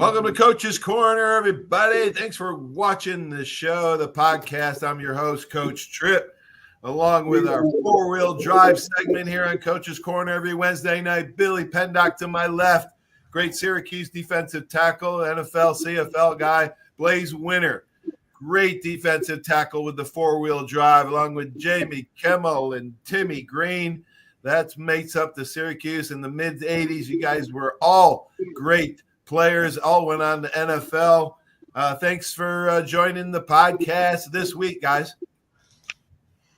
Welcome to Coach's Corner, everybody. Thanks for watching the show, the podcast. I'm your host, Coach Tripp, along with our four-wheel drive segment here on Coach's Corner every Wednesday night. Billy Pendock to my left, great Syracuse defensive tackle, NFL, CFL guy. Blaze Winter, great defensive tackle with the four-wheel drive, along with Jamie Kimmel and Timmy Green. That makes up the Syracuse in the mid-'80s. You guys were all great players, all went on the NFL. Thanks for joining the podcast this week, guys.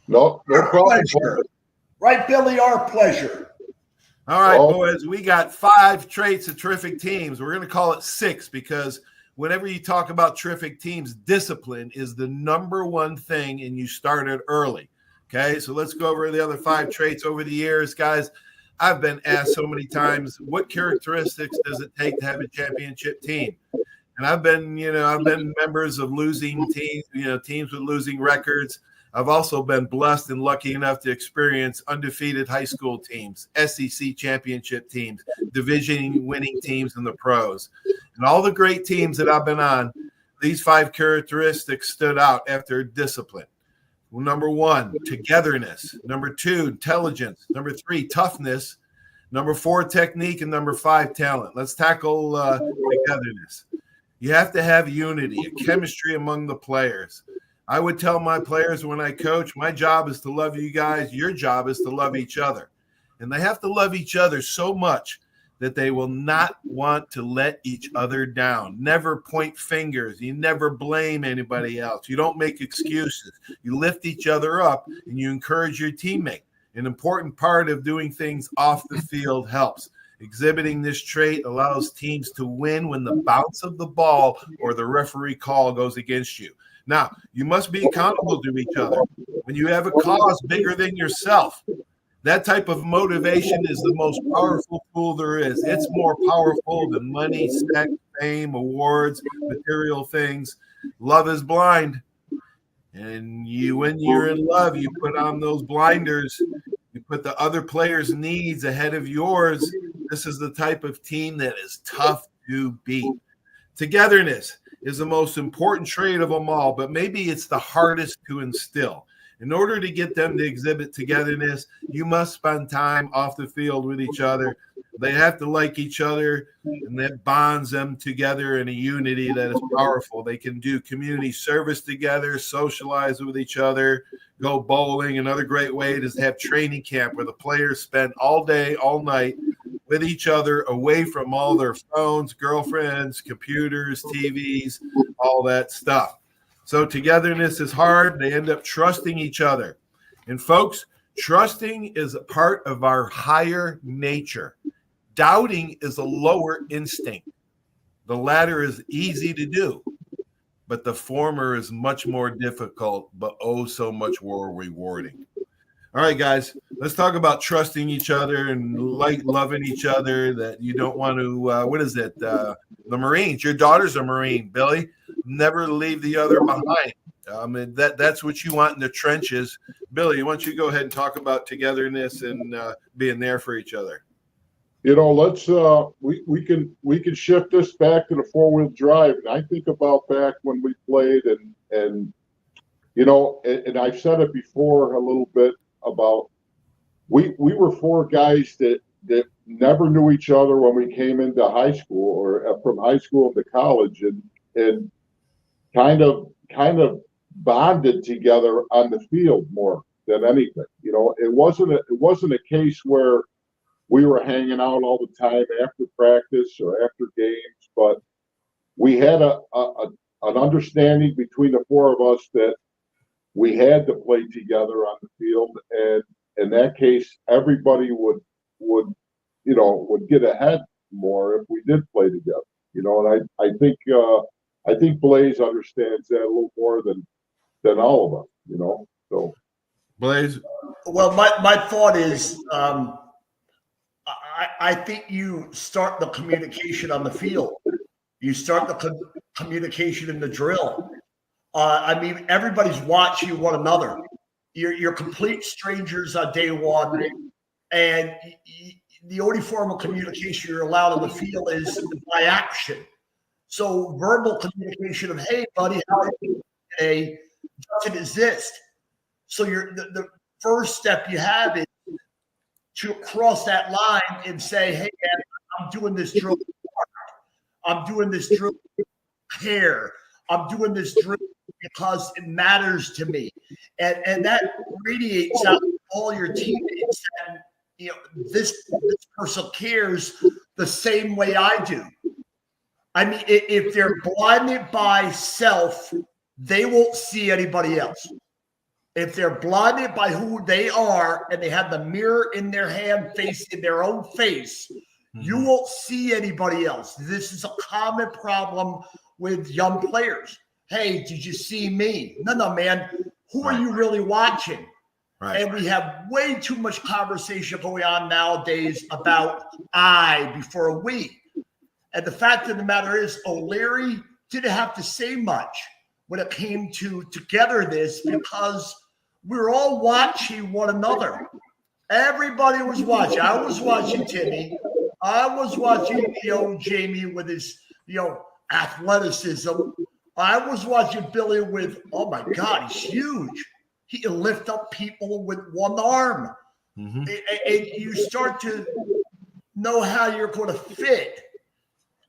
No problem. Right, Billy, our pleasure. All right, boys, we got 5 traits of terrific teams. We're going to call it 6 because whenever you talk about terrific teams, discipline is the number one thing, and you started early. Okay, so let's go over the other 5 traits over the years, guys. I've been asked so many times, what characteristics does it take to have a championship team? And I've been members of losing teams, teams with losing records. I've also been blessed and lucky enough to experience undefeated high school teams, SEC championship teams, division winning teams in the pros. And all the great teams that I've been on, these 5 characteristics stood out after discipline. Well, number 1, togetherness. Number 2, intelligence. Number 3, toughness. Number 4, technique. And number 5, talent. Let's tackle togetherness. You have to have unity, a chemistry among the players. I would tell my players when I coach, my job is to love you guys. Your job is to love each other. And they have to love each other so much that they will not want to let each other down. Never point fingers. You never blame anybody else. You don't make excuses. You lift each other up and you encourage your teammate. An important part of doing things off the field helps. Exhibiting this trait allows teams to win when the bounce of the ball or the referee call goes against you. Now, you must be accountable to each other. When you have a cause bigger than yourself, that type of motivation is the most powerful tool there is. It's more powerful than money, sex, fame, awards, material things. Love is blind. And when you're in love, you put on those blinders. You put the other player's needs ahead of yours. This is the type of team that is tough to beat. Togetherness is the most important trait of them all, but maybe it's the hardest to instill. In order to get them to exhibit togetherness, you must spend time off the field with each other. They have to like each other, and that bonds them together in a unity that is powerful. They can do community service together, socialize with each other, go bowling. Another great way is to have training camp where the players spend all day, all night with each other, away from all their phones, girlfriends, computers, TVs, all that stuff. So togetherness is hard. They end up trusting each other. And folks, trusting is a part of our higher nature. Doubting is a lower instinct. The latter is easy to do, but the former is much more difficult, but oh so much more rewarding. All right, guys, let's talk about trusting each other and loving each other, that you don't want to, the Marines. Your daughter's a Marine, Billy. Never leave the other behind. That's what you want in the trenches. Billy, why don't you go ahead and talk about togetherness and being there for each other? Let's we can shift this back to the four-wheel drive. And I think about back when we played and I've said it before a little bit about we were 4 guys that never knew each other when we came into high school or from high school to college and kind of bonded together on the field more than anything. It wasn't a case where we were hanging out all the time after practice or after games, but we had an understanding between the 4 of us that we had to play together on the field, and in that case, everybody would get ahead more if we did play together. And I think Blaze understands that a little more than all of us. So Blaze. Well, my thought is, I think you start the communication on the field. You start the communication in the drill. Everybody's watching one another. You're complete strangers on day one, and the only form of communication you're allowed on the field is by action. So verbal communication of, hey, buddy, how are you today, doesn't exist. So the first step you have is to cross that line and say, hey, man, I'm doing this drill. I'm doing this drill care. I'm doing this drill because it matters to me. And that radiates out to all your teammates. And, this person cares the same way I do. I mean, if they're blinded by self, they won't see anybody else. If they're blinded by who they are and they have the mirror in their hand facing their own face, you won't see anybody else. This is a common problem with young players. Hey, did you see me? No, man. Who are you really watching? Right. And we have way too much conversation going on nowadays about I before we. And the fact of the matter is, O'Leary didn't have to say much when it came to togetherness because we're all watching one another. Everybody was watching. I was watching Timmy. I was watching, Jamie with his, athleticism. I was watching Billy with, oh my God, he's huge. He can lift up people with one arm. And you start to know how you're going to fit.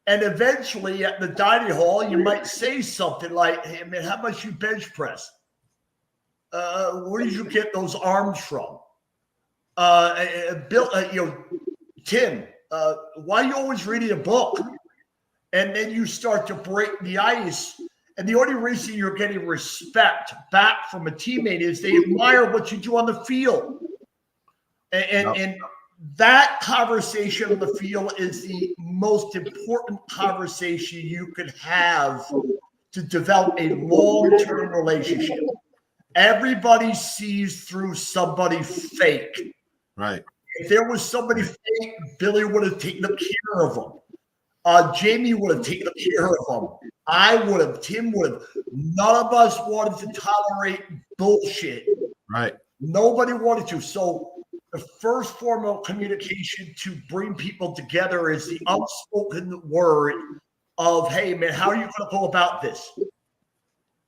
And eventually at the dining hall, you might say something like, hey, man, how much you bench press? Where did you get those arms from? Bill, Tim, why are you always reading a book? And then you start to break the ice. And the only reason you're getting respect back from a teammate is they admire what you do on the field. And that conversation on the field is the most important conversation you could have to develop a long-term relationship. Everybody sees through somebody fake. Right. If there was somebody fake, Billy would have taken care of them. Jamie would have taken care of them. I would have. Tim would have. None of us wanted to tolerate bullshit. Right. Nobody wanted to. So the first form of communication to bring people together is the unspoken word of, hey, man, how are you going to go about this?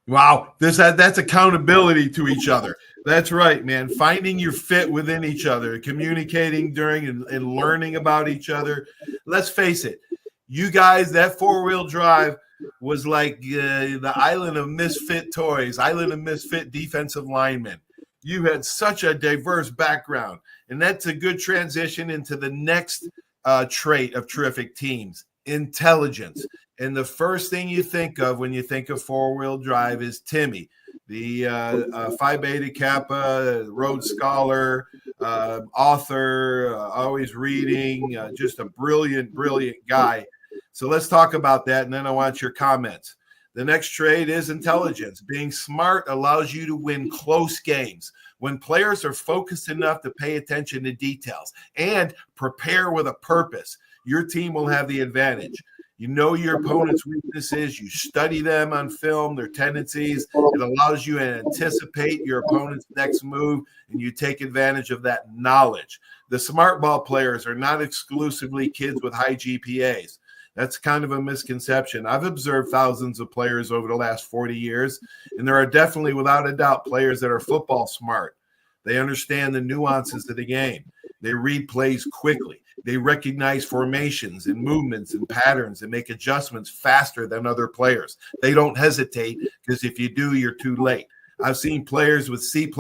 Wow. That's accountability to each other. That's right, man. Finding your fit within each other, communicating during and learning about each other. Let's face it. You guys, that four-wheel drive was like the island of misfit toys, island of misfit defensive linemen. You had such a diverse background, and that's a good transition into the next trait of terrific teams, intelligence. And the first thing you think of when you think of four-wheel drive is Timmy, the Phi Beta Kappa, Rhodes Scholar, author, always reading, just a brilliant, brilliant guy. So let's talk about that, and then I want your comments. The next trait is intelligence. Being smart allows you to win close games. When players are focused enough to pay attention to details and prepare with a purpose, your team will have the advantage. You know your opponent's weaknesses. You study them on film, their tendencies. It allows you to anticipate your opponent's next move, and you take advantage of that knowledge. The smart ball players are not exclusively kids with high GPAs. That's kind of a misconception. I've observed thousands of players over the last 40 years, and there are definitely, without a doubt, players that are football smart. They understand the nuances of the game. They read plays quickly. They recognize formations and movements and patterns and make adjustments faster than other players. They don't hesitate, because if you do, you're too late. I've seen players with C+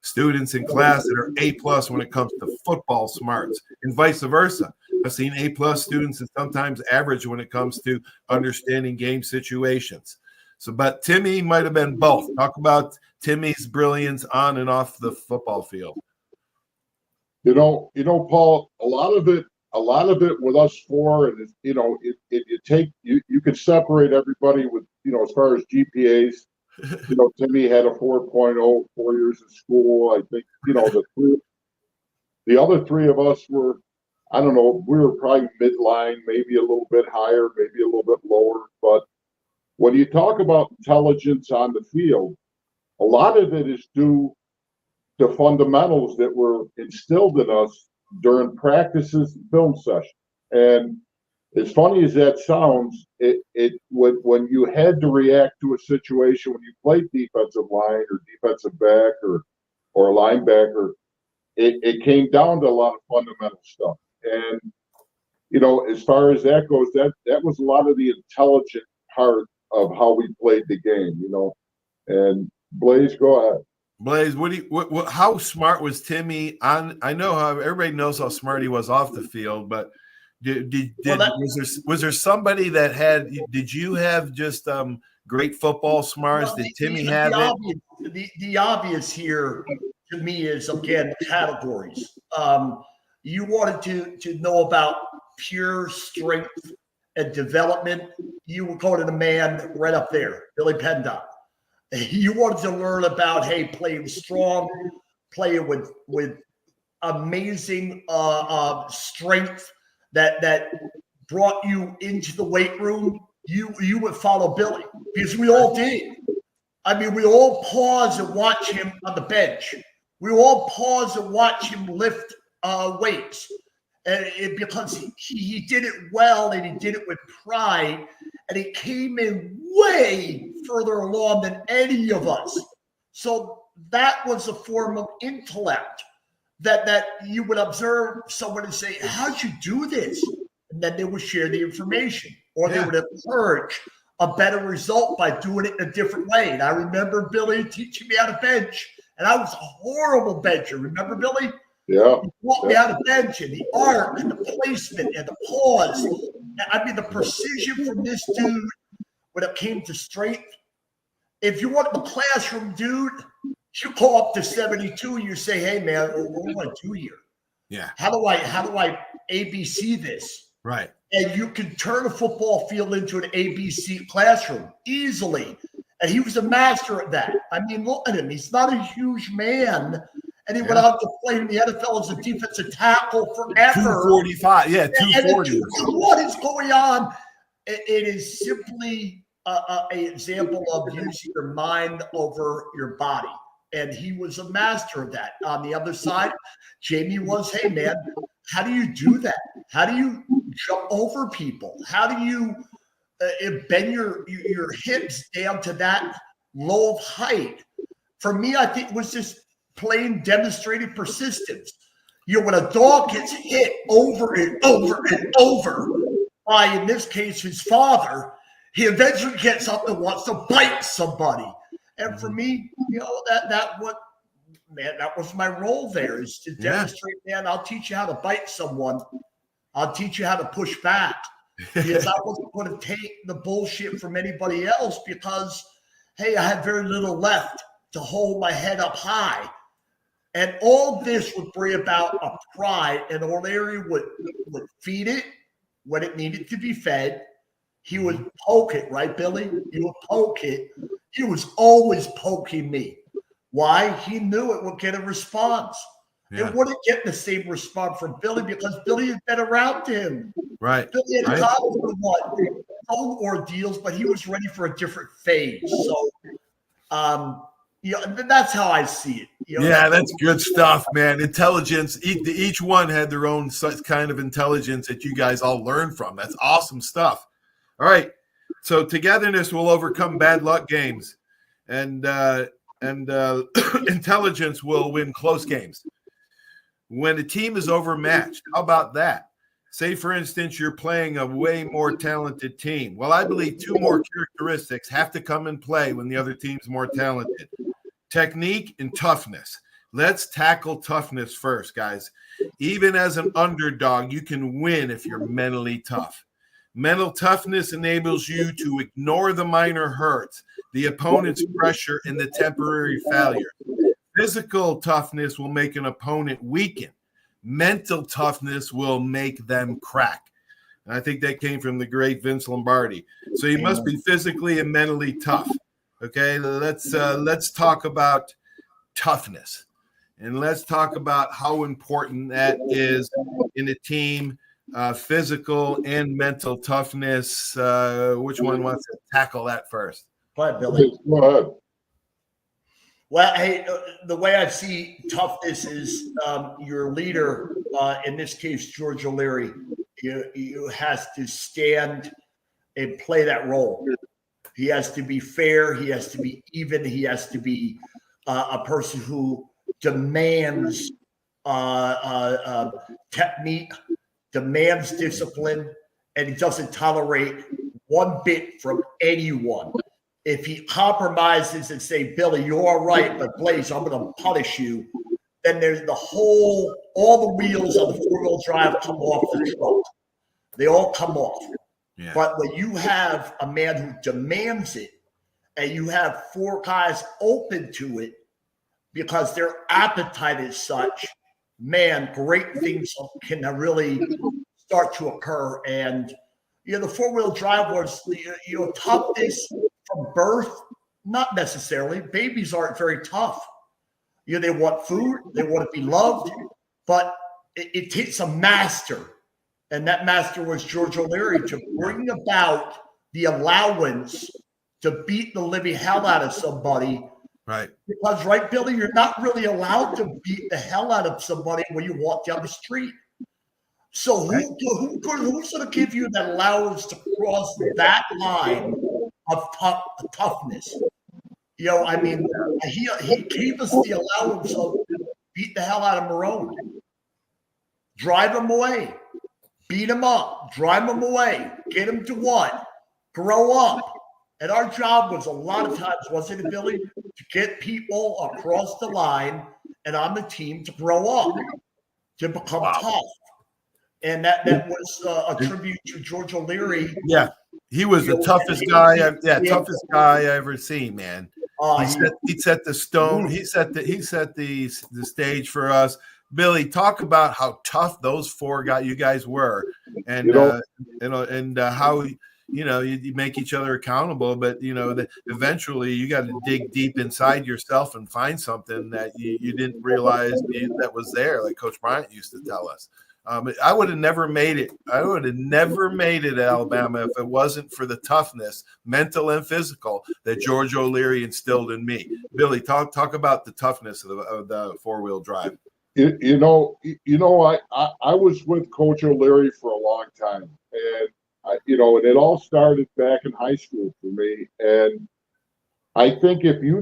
students in class that are A+ when it comes to football smarts, and vice versa. I've seen A+ students and sometimes average when it comes to understanding game situations. So, but Timmy might have been both. Talk about Timmy's brilliance on and off the football field. You know, Paul, a lot of it with us four, and you could separate everybody with, as far as GPAs. Timmy had a 4.0, 4 years in school. I think, the other three of us were, I don't know, we were probably midline, maybe a little bit higher, maybe a little bit lower. But when you talk about intelligence on the field, a lot of it is due to fundamentals that were instilled in us during practices and film sessions. And as funny as that sounds, when you had to react to a situation when you played defensive line or defensive back or a linebacker, it came down to a lot of fundamental stuff. And as far as that goes, that was a lot of the intelligent part of how we played the game. And Blaze, go ahead. Blaze, how smart was Timmy on? I know how everybody knows how smart he was off the field, but was there somebody that had? Did you have just great football smarts? Did Timmy have it? The obvious here to me is, again, categories. You wanted to know about pure strength and development. You were going to the man right up there, Billy Pendock. You wanted to learn about, hey, playing strong, playing with amazing strength that brought you into the weight room. You would follow Billy, because we all did. I mean, we all pause and watch him on the bench. We all pause and watch him lift weights, and because he did it well and he did it with pride, and he came in way further along than any of us. So that was a form of intellect that you would observe someone and say, how'd you do this? And then they would share the information, or they would encourage a better result by doing it in a different way. And I remember Billy teaching me how to bench, and I was a horrible bencher. Remember, Billy? Yeah. He taught me how to bench, and the arc and the placement and the pause. I mean, the precision from this dude when it came to strength. If you want the classroom, dude, you go up to 72 and you say, hey, man, what do I do here? Yeah. How do I ABC this? Right. And you can turn a football field into an ABC classroom easily. And he was a master at that. I mean, look at him. He's not a huge man. And he went out to play in the NFL as a defensive tackle forever. 245. Yeah, 240. What is going on? It is simply an example of using your mind over your body. And he was a master of that. On the other side, Jamie was, hey, man, how do you do that? How do you jump over people? How do you bend your hips down to that low of height? For me, I think it was just plain demonstrated persistence. When a dog gets hit over and over and over by, in this case, his father, he eventually gets up and wants to bite somebody. And for me, that was my role there, is to demonstrate, man, I'll teach you how to bite someone. I'll teach you how to push back, because I wasn't going to take the bullshit from anybody else, because, hey, I had very little left to hold my head up high. And all this would bring about a pride, and O'Leary would feed it when it needed to be fed. He would poke it, right, Billy? He would poke it. He was always poking me. Why? He knew it would get a response. Yeah. It wouldn't get the same response from Billy, because Billy had been around him. Right. Billy had gone through own ordeals, but he was ready for a different phase. So, that's how I see it. That's good stuff, man. Intelligence. Each one had their own such kind of intelligence that you guys all learned from. That's awesome stuff. All right. So togetherness will overcome bad luck games, and intelligence will win close games. When a team is overmatched, how about that? Say, for instance, you're playing a way more talented team. Well, I believe two more characteristics have to come in play when the other team's more talented: technique and toughness. Let's tackle toughness first, guys. Even as an underdog, you can win if you're mentally tough. Mental toughness enables you to ignore the minor hurts, the opponent's pressure, and the temporary failure. Physical toughness will make an opponent weaken. Mental toughness will make them crack. And I think that came from the great Vince Lombardi. So you must be physically and mentally tough. Okay, let's talk about toughness, and let's talk about how important that is in a team. Physical and mental toughness. Which one wants to tackle that first? Go ahead, Billy. Go ahead. Well, hey, the way I see toughness is your leader, in this case, George O'Leary. you has to stand and play that role. He has to be fair. He has to be even. He has to be a person who demands technique, demands discipline, and he doesn't tolerate one bit from anyone. If he compromises and say, Billy, you're all right, but Blaze, I'm going to punish you, then there's all the wheels on the four-wheel drive come off the truck. They all come off. Yeah. But when you have a man who demands it and you have four guys open to it because their appetite is such, man, great things can really start to occur. And, the four-wheel drive was, toughness from birth, not necessarily. Babies aren't very tough. They want food, they want to be loved, but it takes a master. And that master was George O'Leary to bring about the allowance to beat the living hell out of somebody. Right. Because, right, Billy, you're not really allowed to beat the hell out of somebody when you walk down the street. So who's going to give you that allowance to cross that line of toughness? He gave us the allowance of beat the hell out of Marone. Drive him away. Beat him up. Drive him away. Get him to what? Grow up. And our job was a lot of times, wasn't it, Billy, to get people across the line and on the team to grow up, to become tough. And that was a tribute to George O'Leary. Yeah, he was the toughest guy. Toughest guy I ever seen, man. He set the stone. He set the stage for us. Billy, talk about how tough those you guys were, and how you make each other accountable. But eventually you got to dig deep inside yourself and find something that you didn't realize that was there, like Coach Bryant used to tell us. I would have never made it. I would have never made it at Alabama if it wasn't for the toughness, mental and physical, that George O'Leary instilled in me. Billy, talk about the toughness of the four-wheel drive. I was with Coach O'Leary for a long time, and and it all started back in high school for me. And I think if you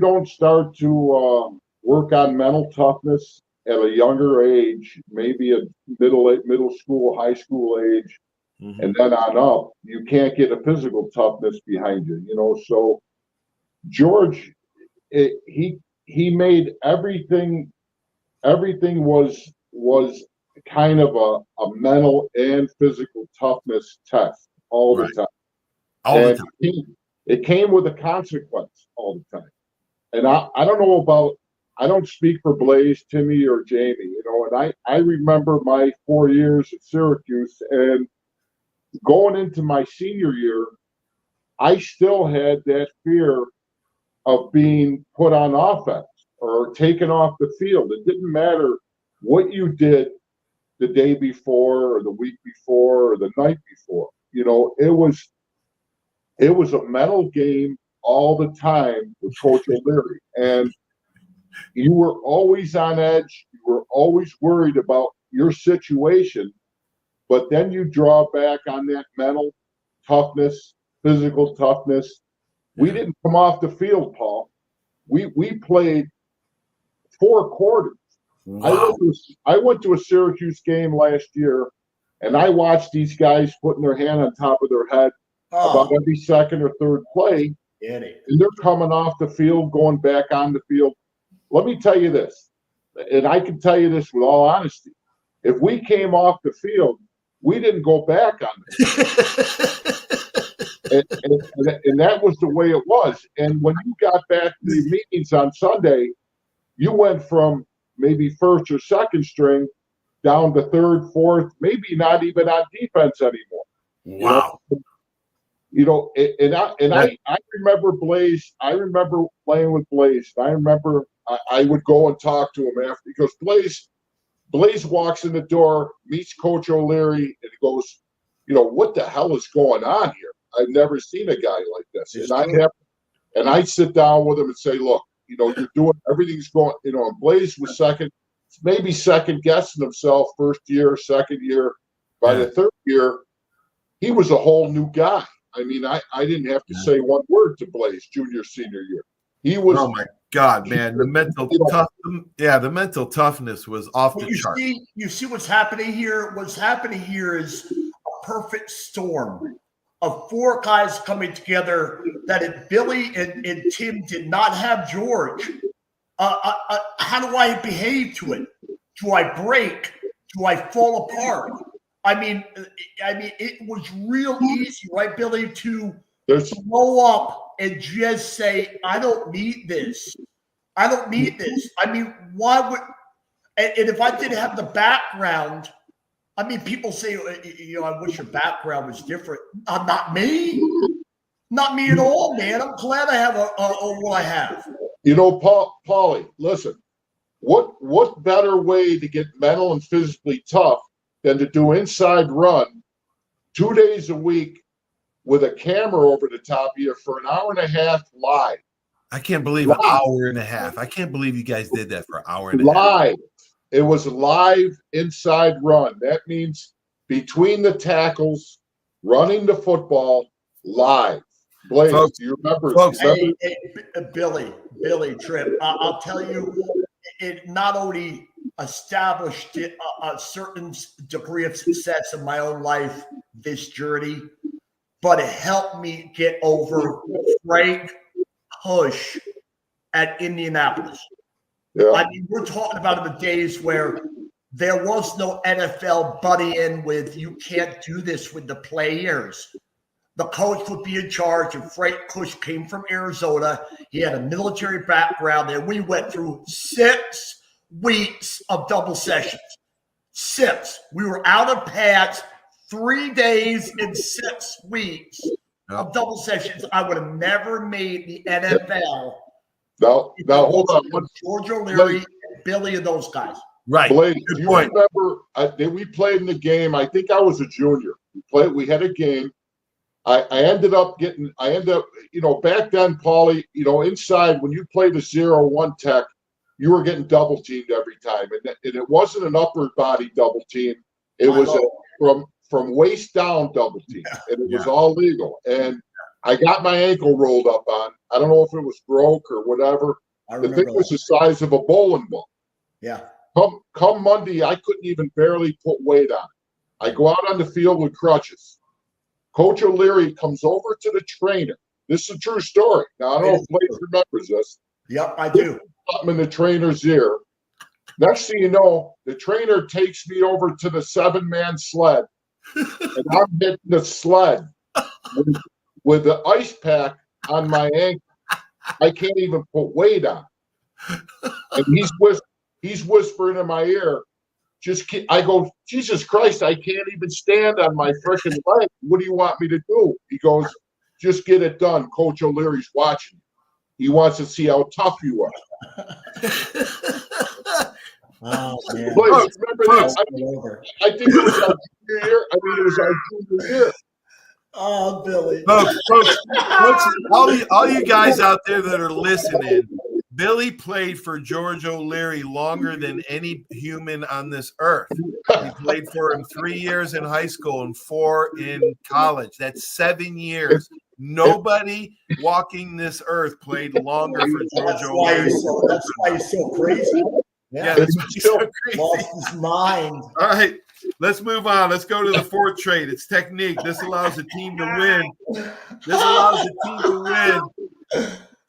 don't start to work on mental toughness at a younger age, maybe a middle school, high school age, and then on up, you can't get a physical toughness behind you. So George, he made everything was kind of a mental and physical toughness test all the time. The time. It came with a consequence all the time. And I don't know about, I don't speak for Blaze, Timmy, or Jamie, and I remember my 4 years at Syracuse, and going into my senior year, I still had that fear of being put on offense or taken off the field. It didn't matter what you did the day before or the week before or the night before. It was a mental game all the time with Coach O'Leary. And you were always on edge. You were always worried about your situation. But then you draw back on that mental toughness, physical toughness. We didn't come off the field, Paul. We played 4 quarters. Wow. I went to a Syracuse game last year, and I watched these guys putting their hand on top of their head about every second or third play. And they're coming off the field, going back on the field. Let me tell you this, and I can tell you this with all honesty. If we came off the field, we didn't go back on it. and that was the way it was. And when you got back to the meetings on Sunday, you went from maybe first or second string down to third, fourth, maybe not even on defense anymore. Wow. I remember Blaze. I remember playing with Blaze. I remember I would go and talk to him after, because Blaze walks in the door, meets Coach O'Leary, and he goes, what the hell is going on here? I've never seen a guy like this. And I sit down with him and say, look, you're doing, everything's going, Blaze was second guessing himself first year, second year. By the third year, he was a whole new guy. I mean, I didn't have to say one word to Blaze junior, senior year. He was. Oh my God, man! The mental toughness was off the chart. You see what's happening here? What's happening here is a perfect storm of four guys coming together that if Billy and Tim did not have George, how do I behave to it? Do I break? Do I fall apart? I mean, it was real easy, right, Billy, to blow up and just say, I don't need this. I don't need this. I mean, why would – and if I didn't have the background, I mean, people say, I wish your background was different. Not me. Not me at all, man. I'm glad I have what I have. Paulie, listen, what better way to get mental and physically tough than to do inside run 2 days a week with a camera over the top of you for an hour and a half live. I can't believe an hour and a half. I can't believe you guys did that for an hour and a half. Live. It was a live inside run. That means between the tackles, running the football, live. Blaze, do you remember? Hey, Billy, Trip, I'll tell you, it not only established a certain degree of success in my own life, this journey, but it helped me get over Frank Hush at Indianapolis. Yeah. I mean, we're talking about the days where there was no NFL buddy in with, you can't do this with the players. The coach would be in charge, and Frank Hush came from Arizona. He had a military background, and we went through 6 weeks of double sessions. 6. We were out of pads 3 days in 6 weeks of double sessions. I would have never made the NFL. Now hold on. George O'Leary, and Billy, and those guys. Right. Blake, do you remember we played in the game? I think I was a junior. We had a game. I ended up, back then, Paulie, inside when you played a 0-1 tech, you were getting double teamed every time. And it wasn't an upper body double team. It was from waist down double team. And it was all legal. And I got my ankle rolled up on. I don't know if it was broke or whatever. The thing was the size of a bowling ball. Yeah. Come Monday, I couldn't even barely put weight on it. I go out on the field with crutches. Coach O'Leary comes over to the trainer. This is a true story. Now, I don't know if Blake remembers this. Yep, I do. I'm in the trainer's ear. Next thing you know, the trainer takes me over to the 7-man sled, and I'm hitting the sled with the ice pack on my ankle. I can't even put weight on. And he's whispering in my ear, I go, Jesus Christ, I can't even stand on my freaking leg. What do you want me to do? He goes, just get it done. Coach O'Leary's watching. He wants to see how tough you are. Oh, man. Remember that? I think it was our junior year. It was our junior year. Oh, Billy. Folks, all you guys out there that are listening, Billy played for George O'Leary longer than any human on this earth. He played for him 3 years in high school and 4 in college. That's 7 years. Nobody walking this earth played longer for George O'Leary. That's why he's so crazy. Yeah, that's why he's so crazy. Lost his mind. All right, let's move on. Let's go to the 4th trait. It's technique. This allows the team to win.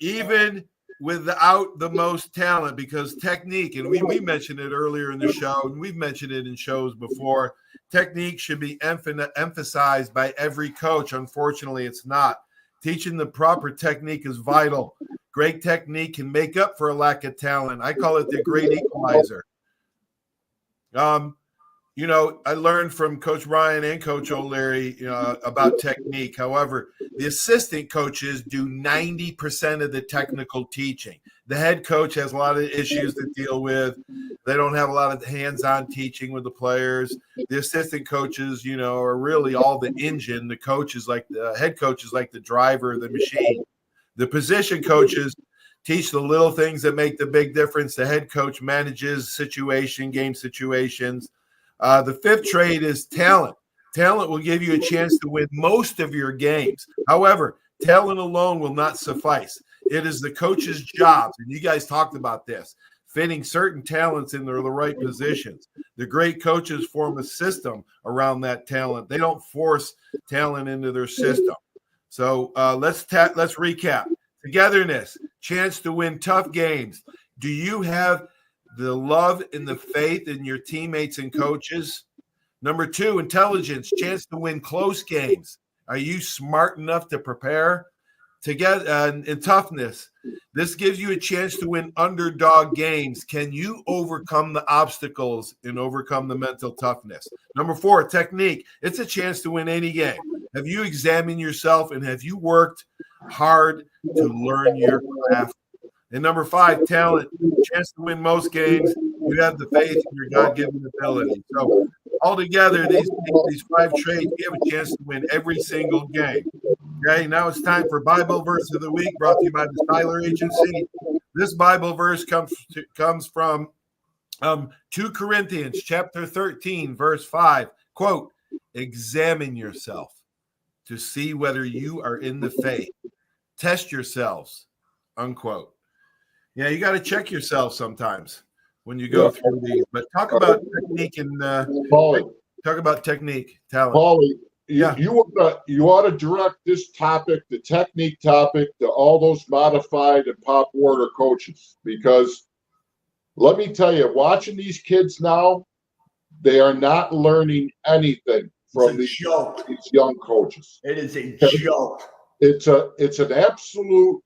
Even without the most talent, because technique, and we mentioned it earlier in the show, and we've mentioned it in shows before, technique should be emphasized by every coach. Unfortunately, it's not. Teaching the proper technique is vital. Great technique can make up for a lack of talent. I call it the great equalizer. I learned from Coach Ryan and Coach O'Leary about technique. However, the assistant coaches do 90% of the technical teaching. The head coach has a lot of issues to deal with. They don't have a lot of hands-on teaching with the players. The assistant coaches, are really all the engine. The head coach is like the driver of the machine. The position coaches teach the little things that make the big difference. The head coach manages game situations. The 5th trait is talent. Talent will give you a chance to win most of your games. However, talent alone will not suffice. It is the coach's job, and you guys talked about this, fitting certain talents in the right positions. The great coaches form a system around that talent. They don't force talent into their system. So let's recap. Togetherness, chance to win tough games. Do you have the love and the faith in your teammates and coaches? Number 2, intelligence, chance to win close games. Are you smart enough to prepare? Together, and toughness, this gives you a chance to win underdog games. Can you overcome the obstacles and overcome the mental toughness? Number 4, technique. It's a chance to win any game. Have you examined yourself and have you worked hard to learn your craft? And number 5, talent. Chance to win most games. You have the faith in your God-given ability. So altogether, these 5 traits give a chance to win every single game. Okay, now it's time for Bible Verse of the Week, brought to you by the Tyler Agency. This Bible verse comes from 2 Corinthians chapter 13, verse 5. Quote, examine yourself to see whether you are in the faith. Test yourselves, unquote. Yeah, you got to check yourself sometimes when you go through these. But talk about technique and talk about technique, talent. Paulie, you ought to direct this topic, the technique topic, to all those modified and Pop Warner coaches, because let me tell you, watching these kids now, they are not learning anything from these young coaches. It is a joke. It's an absolute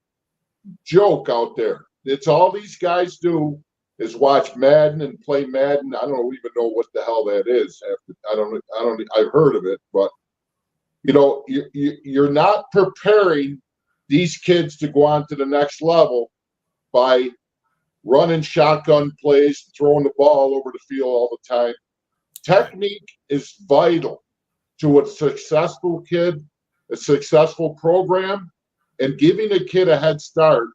joke out there. It's all these guys do is watch Madden and play Madden. I don't even know what the hell that is. I've heard of it, but you know, you're not preparing these kids to go on to the next level by running shotgun plays, throwing the ball over the field all the time. Technique is vital to a successful kid, a successful program, and giving a kid a head start.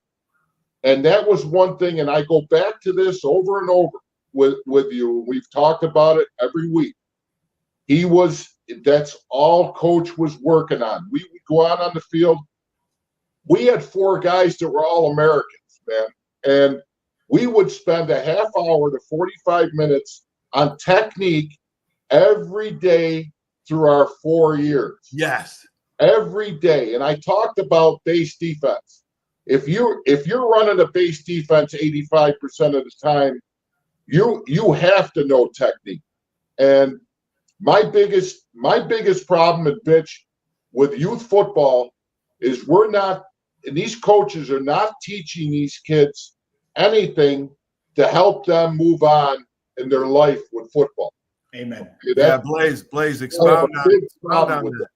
And that was one thing, and I go back to this over and over with you. We've talked about it every week. That's all Coach was working on. We would go out on the field. We had 4 guys that were all Americans, man. And we would spend a half hour to 45 minutes on technique every day through our 4 years. Yes. Every day. And I talked about base defense. If you're running a base defense 85% of the time, you have to know technique. And my biggest problem and bitch with youth football is these coaches are not teaching these kids anything to help them move on in their life with football. Amen. Yeah, Blaze, expound on that.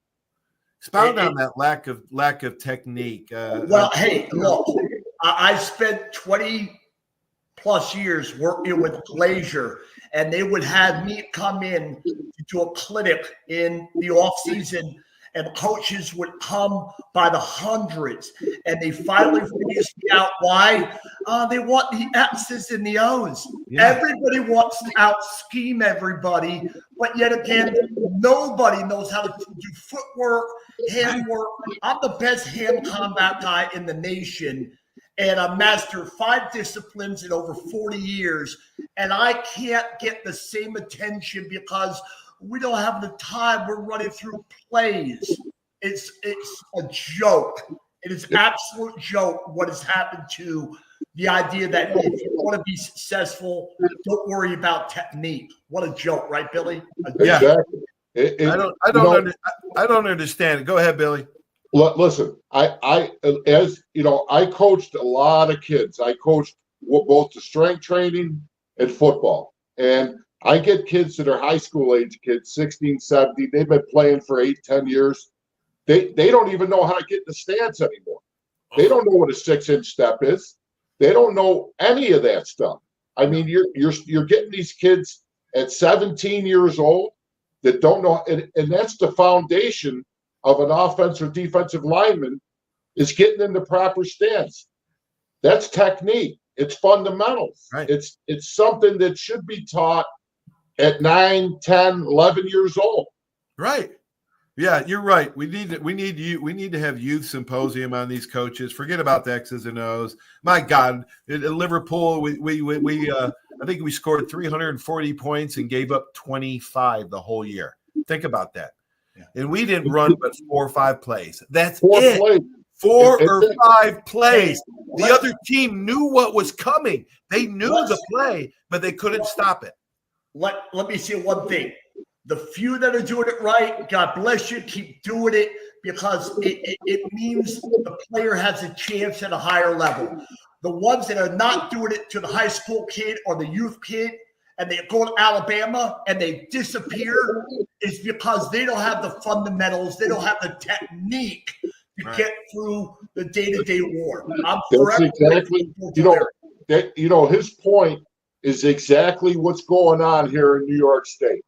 Expound on that lack of technique. Well, hey, look, I spent 20 plus years working with Glazier, and they would have me come in to do a clinic in the off season, and coaches would come by the hundreds, and they finally figured out why. They want the X's and the O's. Yeah. Everybody wants to out-scheme everybody, but yet again, nobody knows how to do footwork, handwork. I'm the best hand combat guy in the nation, and I mastered 5 disciplines in over 40 years, and I can't get the same attention because we don't have the time. We're running through plays. It's a joke. It is an absolute joke what has happened to the idea that if you want to be successful, don't worry about technique. What a joke, right, Billy? Yeah. I don't understand it. Go ahead, Billy. Listen, I coached a lot of kids. I coached both the strength training and football. And I get kids that are high school age kids, 16, 17. They've been playing for 8, 10 years. They don't even know how to get in the stance anymore. They don't know what a 6-inch step is. They don't know any of that stuff. I mean, you're getting these kids at 17 years old that don't know, and that's the foundation of an offensive or defensive lineman, is getting in the proper stance. That's technique. It's fundamentals. Right. It's something that should be taught at 9, 10, 11 years old. Right. Yeah, you're right. We need to have youth symposium on these coaches. Forget about the X's and O's. My God, at Liverpool, I think we scored 340 points and gave up 25 the whole year. Think about that. Yeah. And we didn't run but 4 or 5 plays. That's Four it. plays. 4 or 5 plays. The other team knew what was coming. They knew the play, but they couldn't stop it. Let me say one thing. The few that are doing it right, God bless you, keep doing it, because it means the player has a chance at a higher level. The ones that are not doing it to the high school kid or the youth kid, and they go to Alabama and they disappear, is because they don't have the fundamentals, they don't have the technique to get through the day-to-day war. That's exactly, his point is exactly what's going on here in New York State.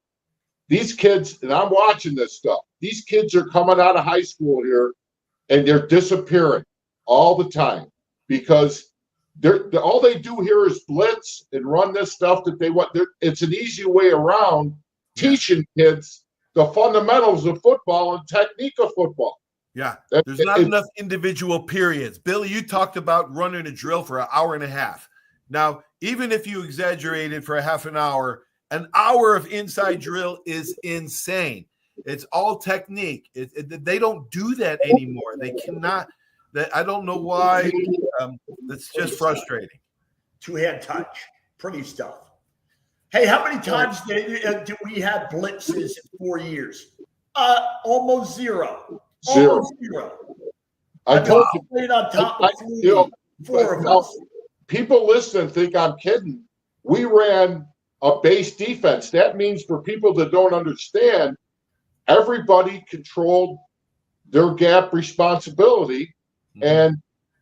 These kids, and I'm watching this stuff, these kids are coming out of high school here and they're disappearing all the time because all they do here is blitz and run this stuff that they want. It's an easy way around teaching kids the fundamentals of football and technique of football. Yeah, there's not enough individual periods. Billy, you talked about running a drill for an hour and a half. Now, even if you exaggerated for a half an hour of inside drill is insane. It's all technique. They don't do that anymore. They cannot. I don't know why. That's just frustrating. Two-hand touch. Pretty stuff. Hey, how many times did we have blitzes in 4 years? Almost zero. Almost zero. I told you. Played on top of 4 of us. People listen think I'm kidding. We ran a base defense. That means for people that don't understand, everybody controlled their gap responsibility, and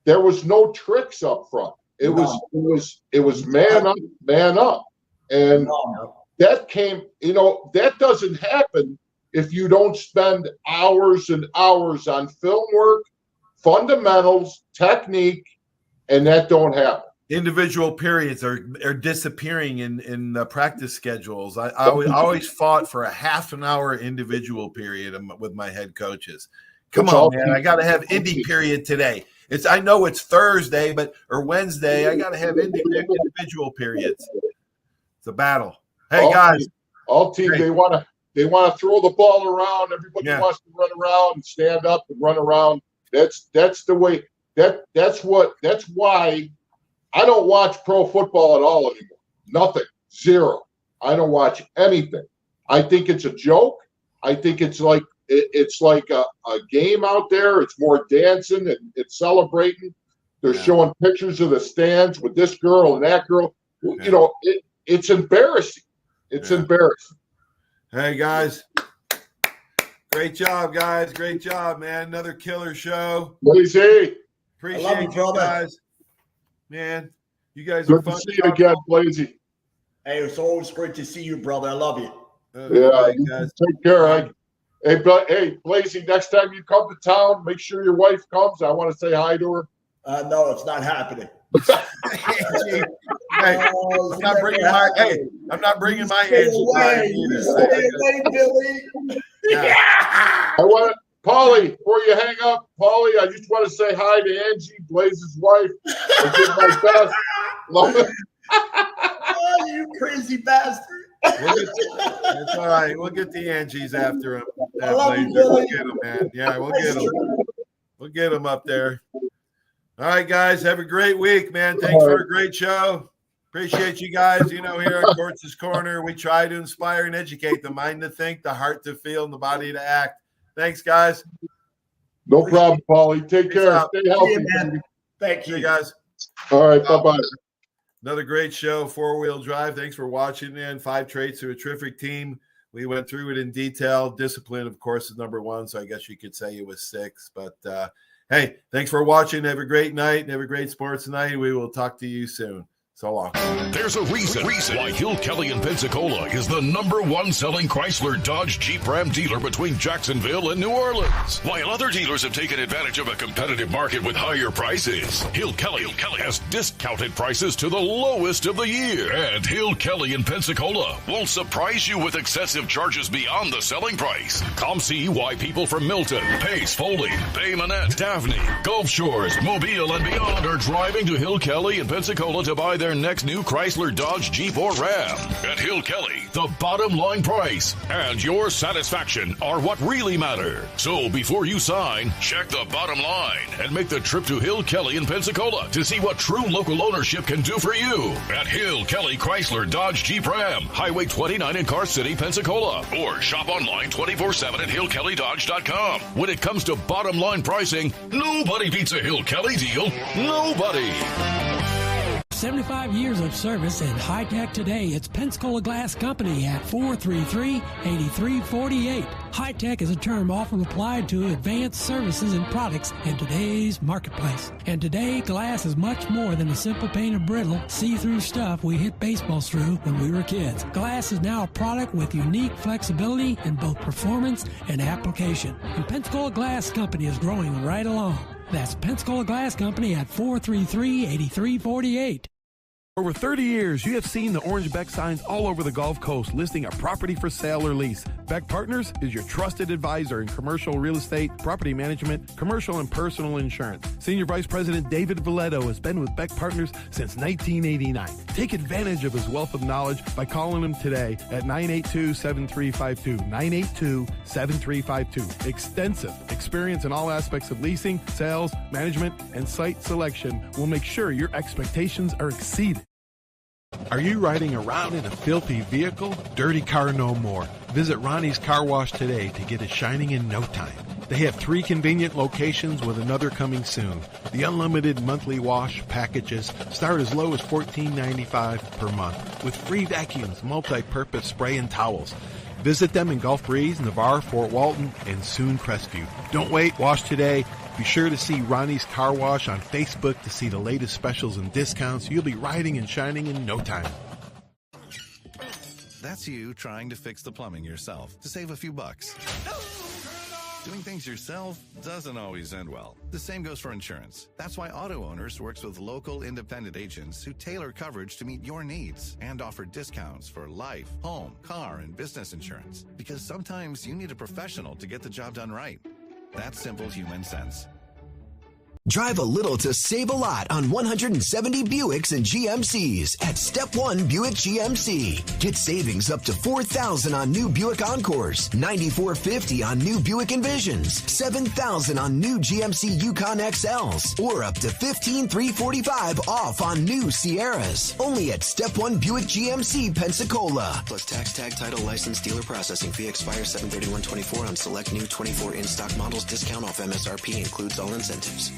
there was no tricks up front. It was man up, and that came. That doesn't happen if you don't spend hours and hours on film work, fundamentals, technique, and that don't happen. Individual periods are disappearing in the practice schedules. I always fought for a half an hour individual period with my head coaches. Come on, man! I got to have indie period today. I know it's Thursday, or Wednesday. I got to have individual periods. It's a battle. Hey guys, all teams they want to throw the ball around. Everybody wants to run around and stand up and run around. That's the way. That's why. I don't watch pro football at all anymore. Nothing. Zero. I don't watch anything. I think it's a joke. I think it's like a game out there. It's more dancing and it's celebrating. They're showing pictures of the stands with this girl and that girl. Yeah. It's embarrassing. It's embarrassing. Hey guys. Great job, guys. Great job, man. Another killer show. Blazy. Appreciate you guys. Man, you guys are fun. Good to see you again, Blazy. Hey, it's always great to see you, brother. I love you. Guys. Take care. Hey, Blazy, next time you come to town, make sure your wife comes. I want to say hi to her. No, it's not happening. I'm not bringing my Angie back either. Stay away, Billy. Yeah. I want to. Paulie, before you hang up, Paulie, I just want to say hi to Angie, Blaze's wife. I give my best. Love it. Oh, you crazy bastard. It's all right. We'll get the Angies after him. I love you, Billy. We'll get him, man. Yeah, we'll get him. We'll get him up there. All right, guys. Have a great week, man. Thanks for a great show. Appreciate you guys. Here at Courts' Corner, we try to inspire and educate the mind to think, the heart to feel, and the body to act. Thanks, guys. No problem, Paulie. Take care. Stay healthy, man. Thank you, guys. All right. Bye-bye. Another great show, 4-wheel drive. Thanks for watching in. 5 traits to a terrific team. We went through it in detail. Discipline, of course, is number 1, so I guess you could say it was 6. But, hey, thanks for watching. Have a great night and have a great sports night. We will talk to you soon. So long. There's a reason why Hill Kelly in Pensacola is the #1 selling Chrysler Dodge Jeep Ram dealer between Jacksonville and New Orleans. While other dealers have taken advantage of a competitive market with higher prices, Hill Kelly has discounted prices to the lowest of the year. And Hill Kelly in Pensacola won't surprise you with excessive charges beyond the selling price. Come see why people from Milton, Pace, Foley, Bay Minette, Daphne, Gulf Shores, Mobile, and beyond are driving to Hill Kelly in Pensacola to buy their next new Chrysler, Dodge, Jeep, or Ram. At Hill Kelly, the bottom line price and your satisfaction are what really matter. So before you sign, check the bottom line and make the trip to Hill Kelly in Pensacola to see what true local ownership can do for you. At Hill Kelly Chrysler, Dodge, Jeep, Ram, Highway 29 in Car City, Pensacola. Or shop online 24/7 at hillkellydodge.com. When it comes to bottom line pricing, nobody beats a Hill Kelly deal. Nobody. 75 years of service and high tech today. It's Pensacola Glass Company at 433-8348. High tech is a term often applied to advanced services and products in today's marketplace. And today, glass is much more than a simple pane of brittle, see-through stuff we hit baseballs through when we were kids. Glass is now a product with unique flexibility in both performance and application. And Pensacola Glass Company is growing right along. That's Pensacola Glass Company at 433-8348. Over 30 years, you have seen the orange Beck signs all over the Gulf Coast listing a property for sale or lease. Beck Partners is your trusted advisor in commercial real estate, property management, commercial and personal insurance. Senior Vice President David Valletto has been with Beck Partners since 1989. Take advantage of his wealth of knowledge by calling him today at 982-7352. 982-7352. Extensive experience in all aspects of leasing, sales, management, and site selection will make sure your expectations are exceeded. Are you riding around in a filthy vehicle? Dirty car no more. Visit Ronnie's Car Wash today to get it shining in no time. They have 3 convenient locations with another coming soon. The unlimited monthly wash packages start as low as $14.95 per month with free vacuums, multi-purpose spray and towels. Visit them in Gulf Breeze, Navarre, Fort Walton, and soon Crestview. Don't wait, wash today. Be sure to see Ronnie's Car Wash on Facebook to see the latest specials and discounts. You'll be riding and shining in no time. That's you trying to fix the plumbing yourself to save a few bucks. Doing things yourself doesn't always end well. The same goes for insurance. That's why Auto Owners works with local independent agents who tailor coverage to meet your needs and offer discounts for life, home, car, and business insurance. Because sometimes you need a professional to get the job done right. That's simple human sense. Drive a little to save a lot on 170 Buicks and GMCs at Step 1 Buick GMC. Get savings up to $4,000 on new Buick Encores, $9,450 on new Buick Envisions, $7,000 on new GMC Yukon XLs, or up to $15,345 off on new Sierras. Only at Step 1 Buick GMC, Pensacola. Plus tax, tag, title, license, dealer processing fee expires 7/31/24 on select new 24 in-stock models. Discount off MSRP includes all incentives.